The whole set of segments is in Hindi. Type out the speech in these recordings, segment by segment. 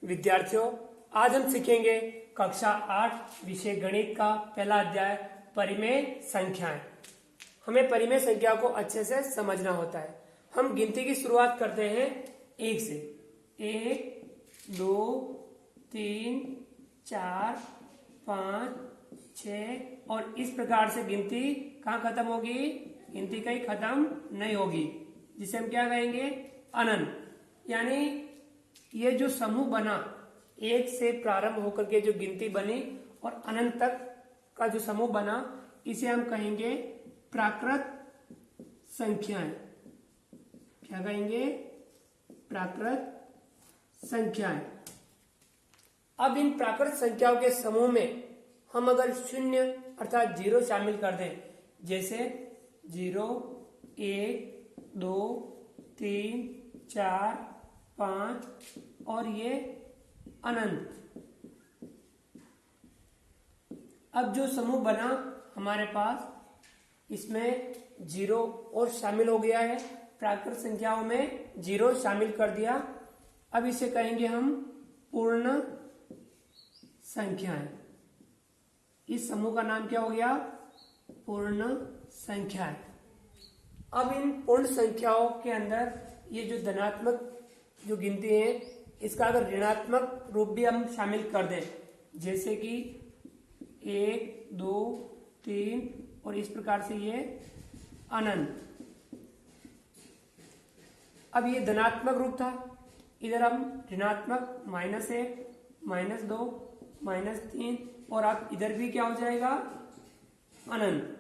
विद्यार्थियों, आज हम सीखेंगे कक्षा 8 विषय गणित का पहला अध्याय परिमेय संख्याएं। हमें परिमेय संख्या को अच्छे से समझना होता है। हम गिनती की शुरुआत करते हैं 1 से। 1 2 3 4 5 6 और इस प्रकार से गिनती कहाँ खत्म होगी? गिनती कहीं खत्म नहीं होगी, जिसे हम क्या कहेंगे? अनंत। यानी ये जो समूह बना, 1 से प्रारंभ होकर के जो गिनती बनी और अनंत तक का जो समूह बना, इसे हम कहेंगे प्राकृत संख्याएं। क्या कहेंगे? प्राकृत संख्याएं। अब इन प्राकृत संख्याओं के समूह में हम अगर शून्य अर्थात 0 शामिल कर दें, जैसे 0 1 2 3 4 5 और ये अनंत। अब जो समूह बना हमारे पास, इसमें 0 और शामिल हो गया है। प्राकृत संख्याओं में 0 शामिल कर दिया। अब इसे कहेंगे हम पूर्ण संख्याएं। इस समूह का नाम क्या हो गया? पूर्ण संख्याएं। अब इन पूर्ण संख्याओं के अंदर ये जो धनात्मक जो गिनती है, इसका अगर ऋणात्मक रूप भी हम शामिल कर दें, जैसे कि 1 2 3 और इस प्रकार से ये अनंत। अब ये धनात्मक रूप था, इधर हम ऋणात्मक -1 -2 -3 और अब इधर भी क्या हो जाएगा? अनंत।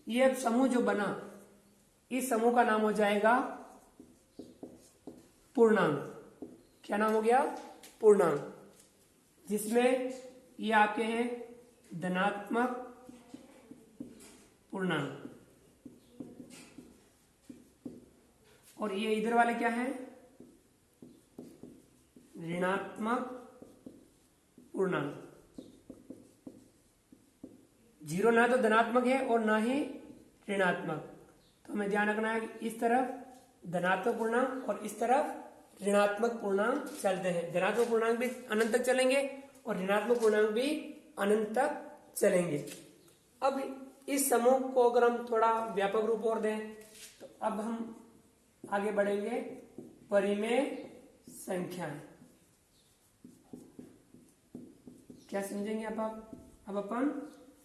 ये अब समूह जो बना, इस समूह का नाम हो जाएगा पूर्णांक। क्या नाम हो गया? पूर्णांक। जिसमें ये आपके हैं धनात्मक पूर्णांक और ये इधर वाले क्या हैं? ऋणात्मक पूर्णांक। 0 ना तो धनात्मक है और ना ही ऋणात्मक, तो हमें ध्यान रखना है कि इस तरफ धनात्मक पूर्णांक और इस तरफ ऋणात्मक पूर्णांक चलते हैं। धनात्मक पूर्णांक भी अनंत तक चलेंगे और ऋणात्मक पूर्णांक भी अनंत तक चलेंगे। अब इस समूह को अगर हम थोड़ा व्यापक रूप और दें, तो अब हम आगे बढ़ेंगे परिमेय संख्याएं। क्या समझेंगे अब अपन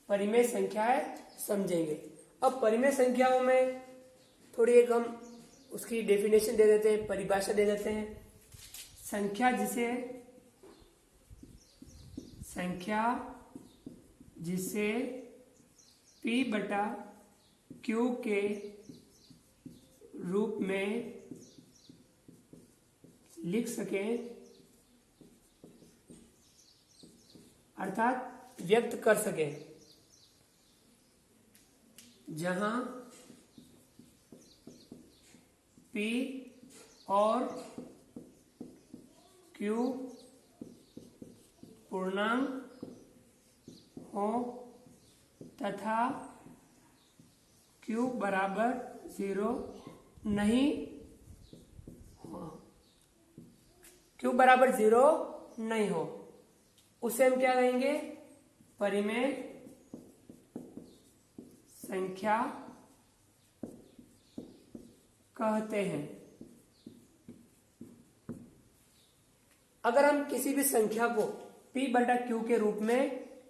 परिमेय संख्याएं समझेंगे। अब परिमेय संख्याओं में थोड़ी एक हम उसकी डेफिनेशन दे देते हैं, परिभाषा दे देते हैं। संख्या जिसे P बटा Q के रूप में लिख सकें, अर्थात व्यक्त कर सकें, जहां P और Q पूर्णांक हो तथा Q बराबर 0 नहीं हो। Q बराबर 0 नहीं हो, उसे हम क्या कहेंगे? परिमेय संख्या कहते हैं। अगर हम किसी भी संख्या को P बटा Q के रूप में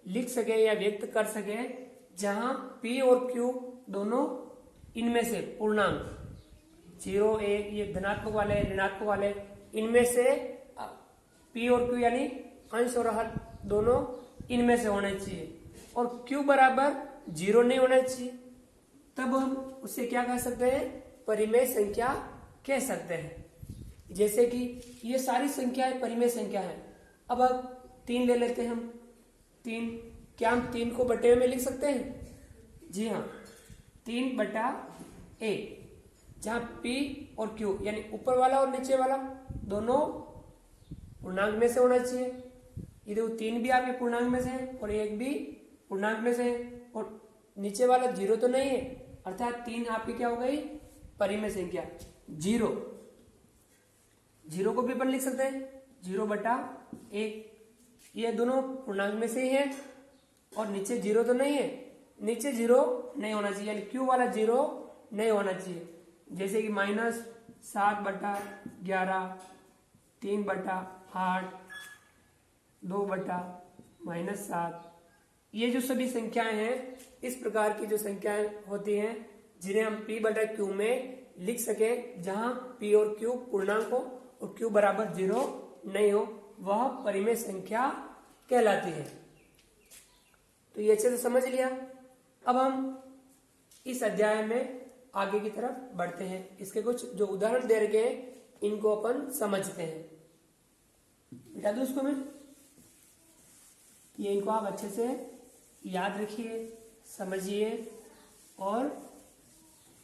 लिख सके या व्यक्त कर सके, जहां P और Q दोनों इनमें से पूर्णांक 0 1 ये धनात्मक वाले ऋणात्मक वाले, इनमें से P और Q यानी अंश और हर दोनों इनमें से होने चाहिए और Q बराबर 0 नहीं होना चाहिए, तब हम उसे क्या कह सकते हैं? परिमेय संख्या कह सकते हैं। जैसे कि ये सारी संख्याएं परिमेय संख्या है। अब 3 ले लेते हैं हम। 3, क्या हम 3 को बटे में लिख सकते हैं? जी हाँ, 3 बटा 1, जहां P और Q यानी ऊपर वाला और नीचे वाला दोनों पूर्णांक में से होना चाहिए। इधर 3 भी आपके पूर्णांक में से है और 1 भी पूर्णांक में से है और नीचे वाला 0 तो नहीं है, अर्थात 3 आपकी क्या हो गई? परिमेय संख्या 0। जीरो को भी अपन लिख सकते हैं 0/1, ये दोनों पूर्णांक में से ही है और नीचे जीरो तो नहीं है, नीचे जीरो नहीं होना चाहिए, यानी क्यू वाला जीरो नहीं होना चाहिए। जैसे कि -7/11, 3/8, 2/-7, ये जो सभी संख्याएं हैं, इस प्रकार की जो संख्याएं होती हैं जिन्हें हम p/q में लिख सके, जहां p और q पूर्णांक हो और q बराबर 0 नहीं हो, वह परिमेय संख्या कहलाती है। तो ये अच्छे से समझ लिया। अब हम इस अध्याय में आगे की तरफ बढ़ते हैं। इसके कुछ जो उदाहरण दे रखे हैं इनको अपन समझते हैं। बिठा दूं इसको मैं, ये इनको आप अच्छे से याद रखिए, समझिए और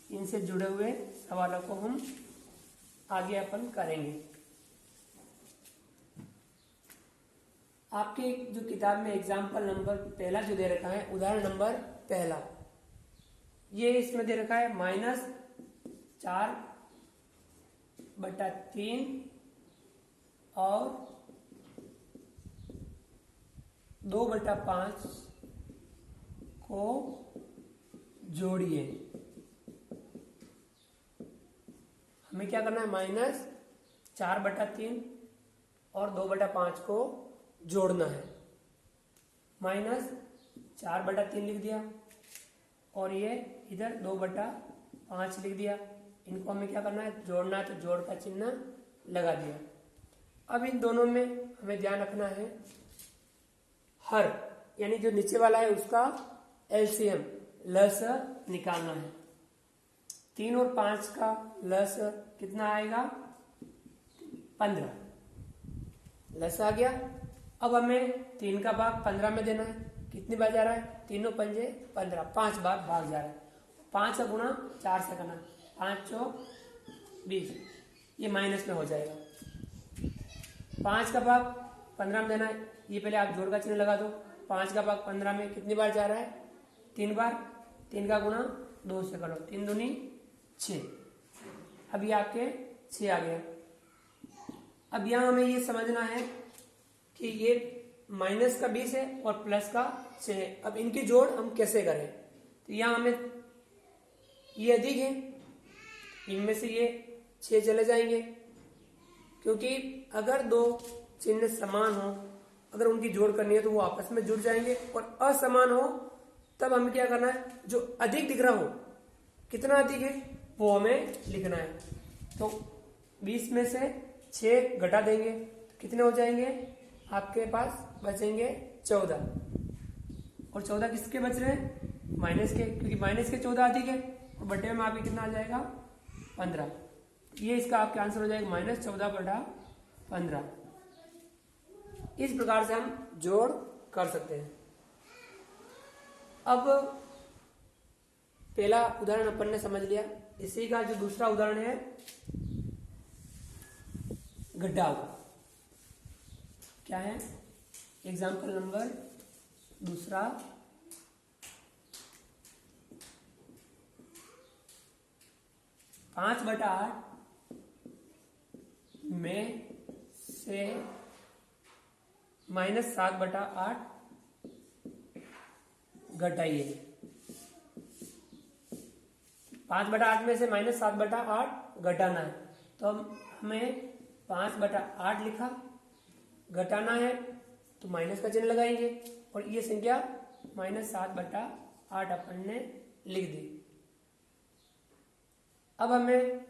इनसे जुड़े हुए सवालों को हम आगे अपन करेंगे। आपके जो किताब में एग्जाम्पल नंबर पहला जो दे रखा है, उदाहरण नंबर पहला, ये इसमें दे रखा है -4/3 और 2/5 को जोड़िए। हमें क्या करना है, -4/3 और 2/5 को जोड़ना है। -4/3 लिख दिया और ये इधर 2/5 लिख दिया। इनको हमें क्या करना है, जोड़ना है, तो जोड़ का चिन्ह लगा दिया। अब इन दोनों में हमें ध्यान रखना है, हर यानी जो नीचे वाला है उसका एलसीएम लसअ निकालना है। 3 और 5 का लसअ कितना आएगा, 15 लसअ आ गया। अब हमें 3 का भाग 15 में देना है, कितनी बार जा रहा है, 3 पंजे 15, 5 बार भाग जा रहा है। 5 का गुणा 4 से करना, 5 चौक 20, ये माइनस में हो जाएगा। 5 का भाग 15 में देना है, ये पहले आप जोड़ का चिन्ह लगा दो। 5 का भाग 15 में कितनी बार जा रहा है, 3 बार। 3 का गुणा 2 से करो, 3 दूनी 6, अभी आपके 6 आ गया। अब यहां हमें ये समझना है कि ये माइनस का 20 है और प्लस का 6 है। अब इनकी जोड़ हम कैसे करें, तो यहां हमें ये अधिक है, इनमें से ये 6 चले जाएंगे, क्योंकि अगर दो चिन्ह समान हो, अगर उनकी जोड़ करनी है तो वो आपस में जुड़ जाएंगे, और असमान हो तब हमें क्या करना है, जो अधिक दिख रहा हो, कितना अधिक है वो हमें लिखना है। तो 20 में से 6 घटा देंगे तो कितने हो जाएंगे, आपके पास बचेंगे 14, और 14 किसके बच रहे हैं, माइनस के, क्योंकि माइनस के 14 अधिक है, और बटे में आपके कितना आ जाएगा, 15। ये इसका आपका आंसर हो जाएगा -14/15। इस प्रकार से हम जोड़ कर सकते हैं। अब पहला उदाहरण अपन ने समझ लिया, इसी का जो दूसरा उदाहरण है घटाव, क्या है, एग्जाम्पल नंबर दूसरा, 5/8 में से -7/8 घटाइए। 5/8 में से -7/8 घटाना है, तो हमें 5/8 लिखा, घटाना है तो माइनस का चिन्ह लगाएंगे, और ये संख्या -7/8 अपन ने लिख दी। अब हमें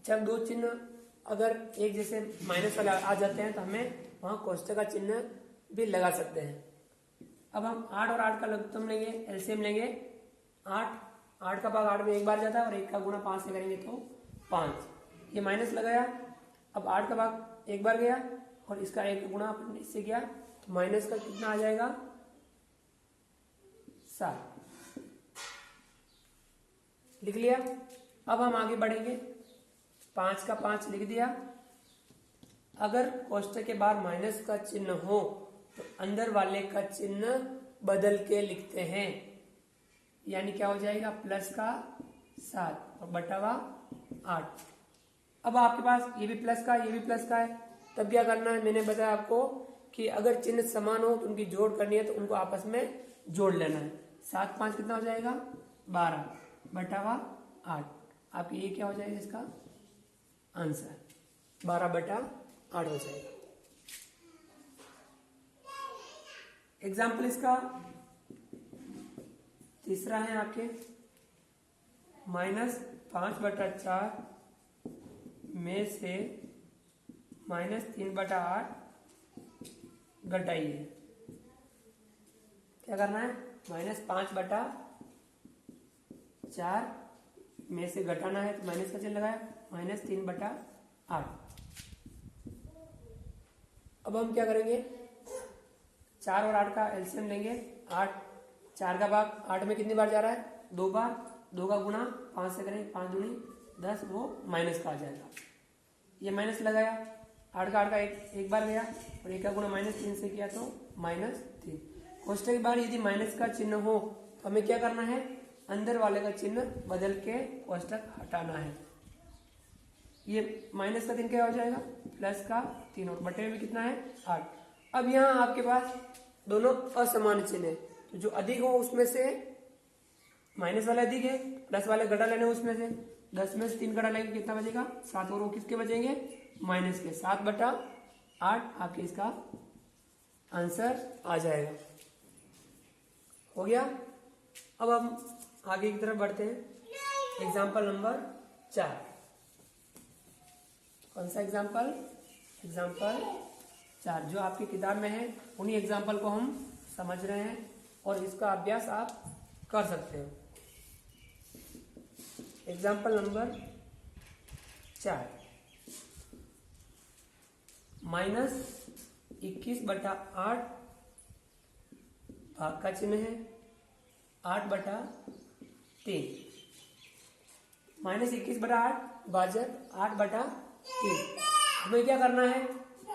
जब दो चिन्ह अगर एक जैसे माइनस वाले आ जाते हैं तो हमें वहां कोष्ठक का चिन्ह भी लगा सकते हैं। अब हम 8 और 8 का लघुत्तम लेंगे, एलसीएम लेंगे। 8 का भाग 8 में एक बार जाता है, और 1 का गुणा 5 से करेंगे तो 5, ये माइनस लगाया। अब 8 का भाग एक बार गया और इसका 1 गुणा अपन इससे किया, तो माइनस का कितना आ जाएगा, 7, लिख लिया। अब हम आगे बढ़ेंगे, 5 का 5 लिख दिया। अगर कोष्ठक के बाहर माइनस का चिन्ह हो तो अंदर वाले का चिन्ह बदल के लिखते हैं, यानी क्या हो जाएगा, प्लस का 7 और बटा 8। अब आपके पास ये भी प्लस का ये भी प्लस का है, तब क्या करना है, मैंने बताया आपको कि अगर चिन्ह समान हो तो उनकी जोड़ करनी है तो उनको आपस में जोड़ लेना है। 7 5 कितना हो जाएगा, 12 बटा 8। आपकी ये क्या हो जाएगा, इसका आंसर 12 बटा 8 हो जाएगा। एग्जाम्पल इसका तीसरा है आपके -5 बटा 4 में से -3 बटा 8 घटाइए। क्या करना है, -5 बटा 4 में से घटाना है तो माइनस का चिन्ह लगाया, -3 बटा 8। अब हम क्या करेंगे, 4 और 8 का एलसीएम लेंगे। 8 4 का भाग 8 में कितनी बार जा रहा है, 2 बार, 2 का गुणा 5 से करेंगे, 5 दूनी 10, वो माइनस का आ जाएगा। ये माइनस लगाया, 8 का एक बार गया और 1 का गुणा -3 से किया तो -3। कोष्टक के बाहर यदि माइनस का चिन्ह हो तो हमें क्या करना है, अंदर वाले का चिन्ह बदल के कोष्टक हटाना है। ये माइनस का 3 क्या हो जाएगा, प्लस का 3 और बटे में कितना है 8। अब यहाँ आपके पास दोनों असमान चिन्ह है, तो जो अधिक हो उसमें से माइनस वाला अधिक है, प्लस वाले घटा लेने उसमें से 10 में से 3 घटा लेंगे कितना बचेगा 7, और वो किसके बचेंगे, माइनस के। 7 बटा 8 आपके इसका आंसर आ जाएगा। हो गया। अब हम आगे की तरफ बढ़ते हैं। Example number 4। कौन सा एग्जाम्पल, एग्जाम्पल 4 जो आपकी किताब में है, उन्हीं एग्जाम्पल को हम समझ रहे हैं और इसका अभ्यास आप कर सकते हो। एग्जाम्पल नंबर 4, -21 बटा 8 भाग का चिन्ह है 8 बटा 3। -21 बटा 8 भाजक 8 बटा 3। हमें क्या करना है,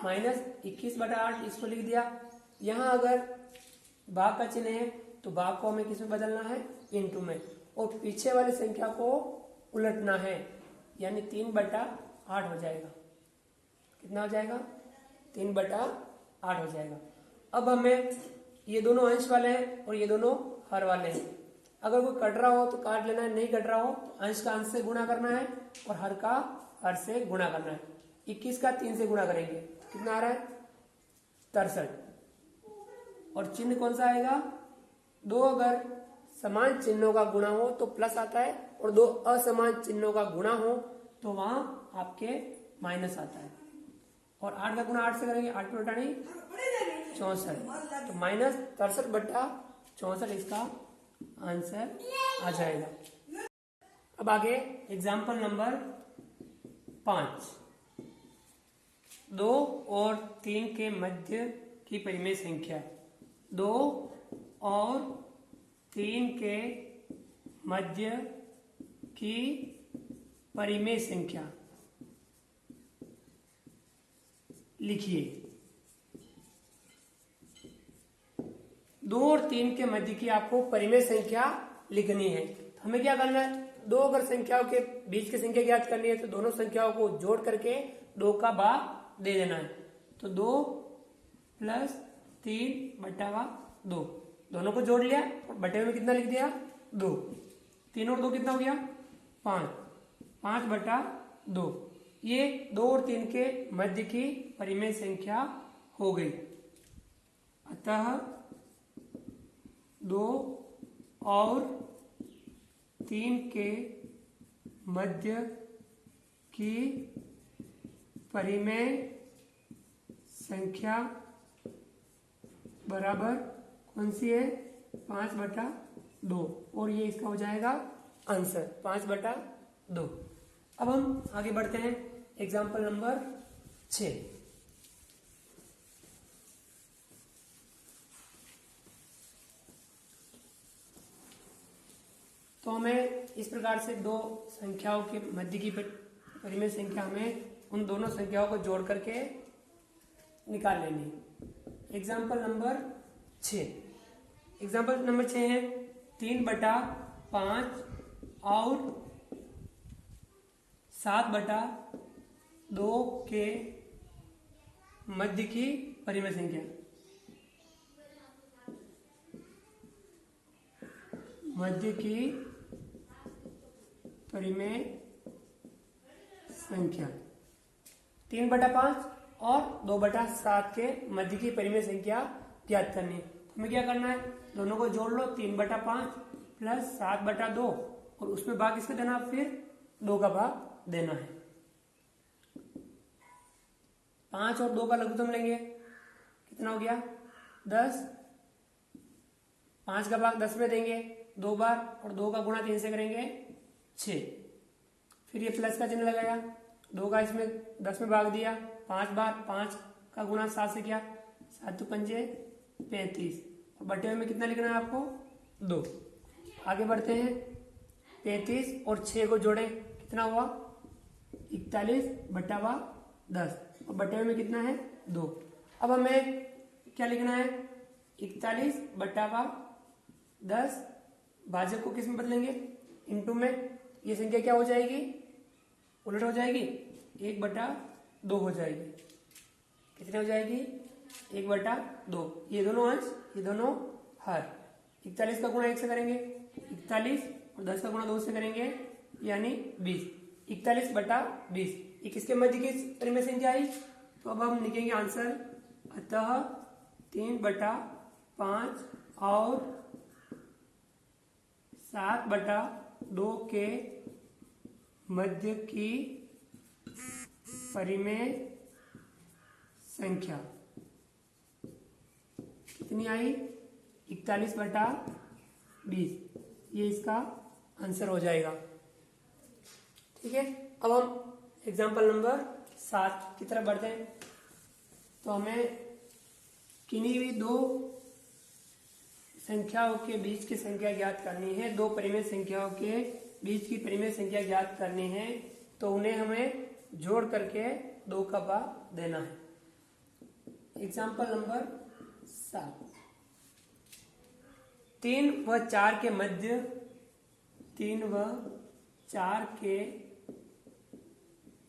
-21 बटा 8 इसको लिख दिया। यहाँ अगर भाग का चिन्ह है तो भाग को हमें किसमें बदलना है, इनटू में, और पीछे वाली संख्या को उलटना है, यानी 3 बटा 8 हो जाएगा। कितना हो जाएगा, 3 बटा 8 हो जाएगा। अब हमें ये दोनों अंश वाले हैं और ये दोनों हर वाले हैं। अगर कोई कट रहा हो तो काट लेना है, नहीं कट रहा हो तो अंश का अंश से गुणा करना है और हर का हर से गुणा करना है। 21 का 3 से गुणा करेंगे, कितना आ रहा है 63। और चिन्ह कौन सा आएगा, 2 अगर समान चिन्हों का गुणा हो तो प्लस आता है, और 2 असमान चिन्हों का गुणा हो तो वहां आपके माइनस आता है। और 8 का गुणा 8 से करेंगे, 8 पे उठानी 64, तो -63 बटा 64 इसका आंसर आ जाएगा। अब आगे एग्जाम्पल नंबर 5, 2 और 3 के मध्य की परिमेय संख्या। 2 और 3 के मध्य की परिमेय संख्या लिखिए। 2 और 3 के मध्य की आपको परिमेय संख्या लिखनी है। तो हमें क्या करना है, 2 अगर संख्याओं के बीच की संख्या ज्ञात करनी है तो दोनों संख्याओं को जोड़ करके 2 का भाग दे देना है। तो 2 + 3 बटा 2, दोनों को जोड़ लिया और बटे में कितना लिख दिया 2। 3 और 2 कितना हो गया 5, 5 बटा 2। ये 2 और 3 के मध्य की परिमेय संख्या हो गई। अतः 2 और 3 के मध्य की परिमेय संख्या बराबर कौन सी है, 5 बटा 2, और ये इसका हो जाएगा आंसर 5 बटा 2। अब हम आगे बढ़ते हैं एग्जाम्पल नंबर 6। तो हमें इस प्रकार से 2 संख्याओं के मध्य की परिमेय संख्या हमें उन दोनों संख्याओं को जोड़ करके निकाल लेनी है। एग्जाम्पल नंबर 6, एग्जाम्पल नंबर 6 है 3 बटा 5 और 7 बटा 2 के मध्य की परिमेय संख्या, मध्य की परिमेय संख्या 3/5 और 2/7 के मध्य की परिमेय संख्या ज्ञात करनी है। हमें क्या करना है, दोनों को जोड़ लो, 3/5 प्लस 7/2 और उसमें भाग किसका देना, फिर 2 का भाग देना है। 5 और 2 का लघुत्तम लेंगे, कितना हो गया 10, 5 का भाग 10 में देंगे 2 बार और 2 का गुणा 3 से करेंगे 6, फिर ये प्लस का चिन्ह लगाया, 2 का इसमें 10 में भाग दिया 5 बार, 5 का गुणा 7 से किया, 7 तो 5 35 और बटे में कितना लिखना है आपको 2। आगे बढ़ते हैं, 35 और 6 को जोड़ें, कितना हुआ 41/10 और बटे में कितना है 2। अब हमें क्या लिखना है, 41/10 भाजक को किस में बदलेंगे, इनटू में, ये संख्या क्या हो जाएगी, उलट हो जाएगी, 1/2 हो जाएगी। कितने हो जाएगी 1/2, ये दोनों अंश ये दोनों हर। 41 का गुणा 1 से करेंगे 41 और 10 का गुणा 2 से करेंगे यानी 20, 41/20। ये किसके मध्य की परिमेय संख्या आई, तो अब हम लिखेंगे आंसर, अतः 3/5 और 7/2 के मध्य की परिमेय संख्या कितनी आई 41/20, ये इसका आंसर हो जाएगा। ठीक है, अब हम एग्जाम्पल नंबर 7 की तरफ बढ़ते हैं। तो हमें किन्हीं भी दो संख्याओं के बीच की संख्या ज्ञात करनी है, दो परिमेय संख्याओं के बीच की परिमेय संख्या ज्ञात करनी है, तो उन्हें हमें जोड़ करके 2 का भाग देना है। एग्जाम्पल नंबर 7, 3 व 4 के मध्य, 3 व 4 के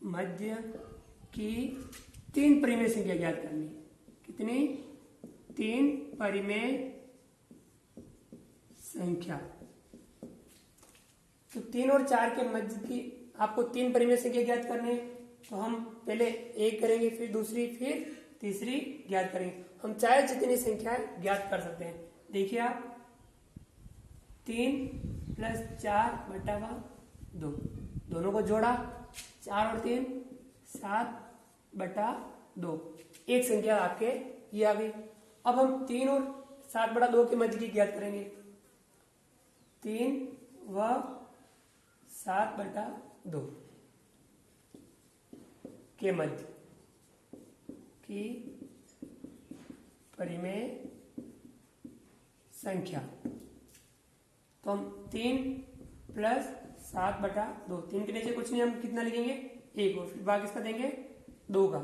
मध्य की 3 परिमेय संख्या ज्ञात करनी है। कितनी, 3 परिमेय संख्या। तो 3 और 4 के मध्य की आपको 3 परिमेय संख्या ज्ञात करनी है, तो हम पहले एक करेंगे, फिर दूसरी, फिर तीसरी ज्ञात करेंगे। हम चाहे जितनी संख्याएं ज्ञात कर सकते हैं। देखिए आप, 3 + 4/2, दोनों को जोड़ा, 4 और 3 7/2, एक संख्या आपके ये आ गई। अब हम 3 और 7/2 के मध्य की ज्ञात करेंगे। 3 व 7/2 के मध्य की परिमेय संख्या, तो हम 3 + 7/2, 3 के नीचे कुछ नहीं, हम कितना लिखेंगे 1 और फिर भाग इसका देंगे 2 का,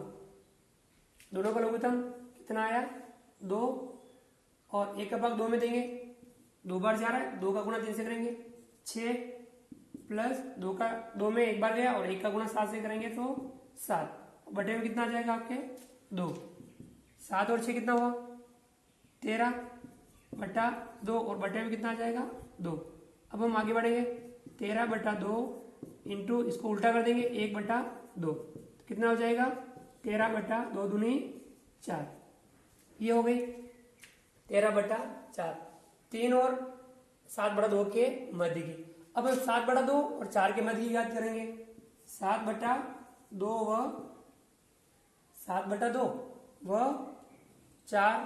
दोनों का लघुत्तम कितना आया 2 और 1 का भाग 2 में देंगे, 2 बार जा रहा है, 2 का गुणा 3 से करेंगे 6 प्लस 2 का 2 में 1 बार गया और 1 का गुणा 7 से करेंगे तो 7, बटे में कितना आ जाएगा आपके 2, 7 और 6 कितना हुआ 13/2 और बटे में कितना आ जाएगा 2। अब हम आगे बढ़ेंगे, 13/2 इंटू इसको उल्टा कर देंगे 1/2, कितना हो जाएगा 13/2 दूनी 4, ये हो गई 13/4। 3 और 7/2 के मध्य की, अब हम 7/2 और 4 के मध्य की याद करेंगे। 7/2 व 7/2 व 4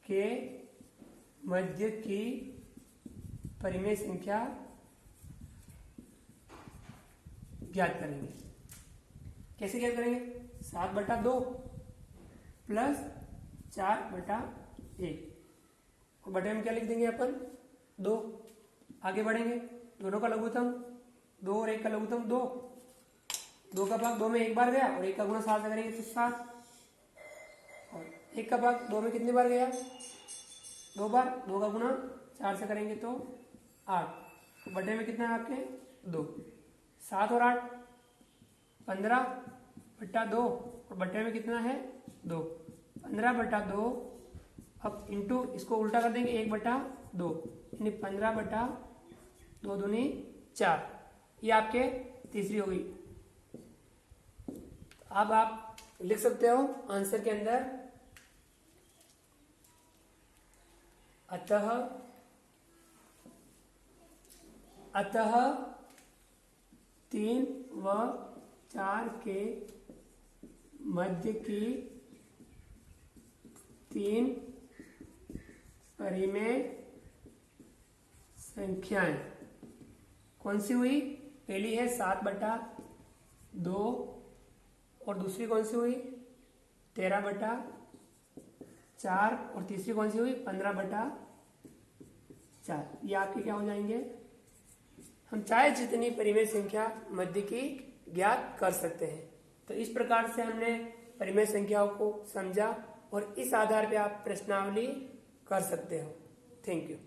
के मध्य की परिमेय संख्या ज्ञात करेंगे। कैसे ज्ञात करेंगे, 7/2 प्लस 4/1 और बटे में क्या लिख देंगे अपन 2। आगे बढ़ेंगे, दोनों का लघुत्तम 2 और 1 का लघुत्तम 2, 2 का भाग 2 में 1 बार गया और 1 का गुणा 7 से करेंगे तो 7, और 1 का भाग 2 में कितनी बार गया 2 बार, 2 का गुणा 4 से करेंगे तो 8, बटे में कितना है आपके 2, 7 और 8 15/2 और बटे में कितना है 2, 15/2। अब इंटू इसको उल्टा कर देंगे 1/2 यानी 15/2 दूनी 4। ये आपके तीसरी हो गई। अब आप लिख सकते हो आंसर के अंदर, अतः 3 व 4 के मध्य की 3 परिमेय संख्याएं कौन सी हुई? पहली है 7/2 और दूसरी कौन सी हुई 13/4 और तीसरी कौन सी हुई 15/4। ये आपके क्या हो जाएंगे? हम चाहे जितनी परिमेय संख्या मध्य की ज्ञात कर सकते हैं। तो इस प्रकार से हमने परिमेय संख्याओं को समझा और इस आधार पे आप प्रश्नावली कर सकते हो। Thank you.